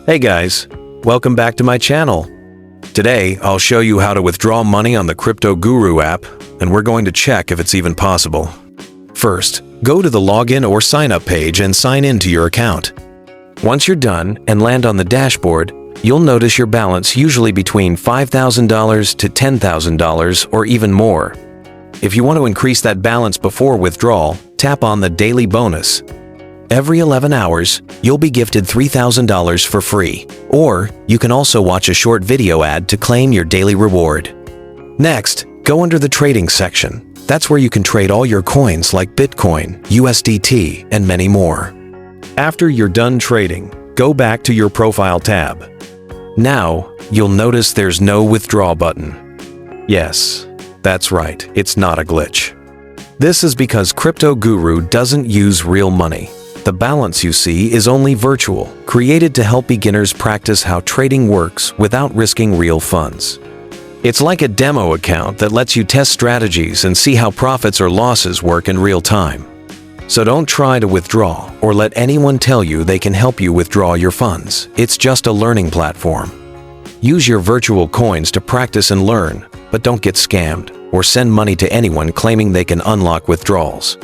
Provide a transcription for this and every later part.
Hey guys, welcome back to my channel. Today, I'll show you how to withdraw money on the Cryptoguru app, and we're going to check if it's even possible. First, go to the login or sign up page and sign in to your account. Once you're done and land on the dashboard, you'll notice your balance usually between $5,000 to $10,000 or even more. If you want to increase that balance before withdrawal, tap on the daily bonus. Every 11 hours, you'll be gifted $3,000 for free, or you can also watch a short video ad to claim your daily reward. Next, go under the trading section. That's where you can trade all your coins like Bitcoin, USDT, and many more. After you're done trading, go back to your profile tab. Now, you'll notice there's no withdraw button. Yes, that's right, it's not a glitch. This is because Cryptoguru doesn't use real money. The balance you see is only virtual, created to help beginners practice how trading works without risking real funds. It's like a demo account that lets you test strategies and see how profits or losses work in real time. So don't try to withdraw or let anyone tell you they can help you withdraw your funds. It's just a learning platform. Use your virtual coins to practice and learn, but don't get scammed or send money to anyone claiming they can unlock withdrawals.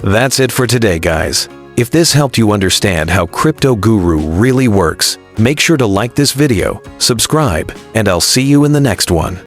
That's it for today, guys. If this helped you understand how Cryptoguru really works, make sure to like this video, subscribe, and I'll see you in the next one.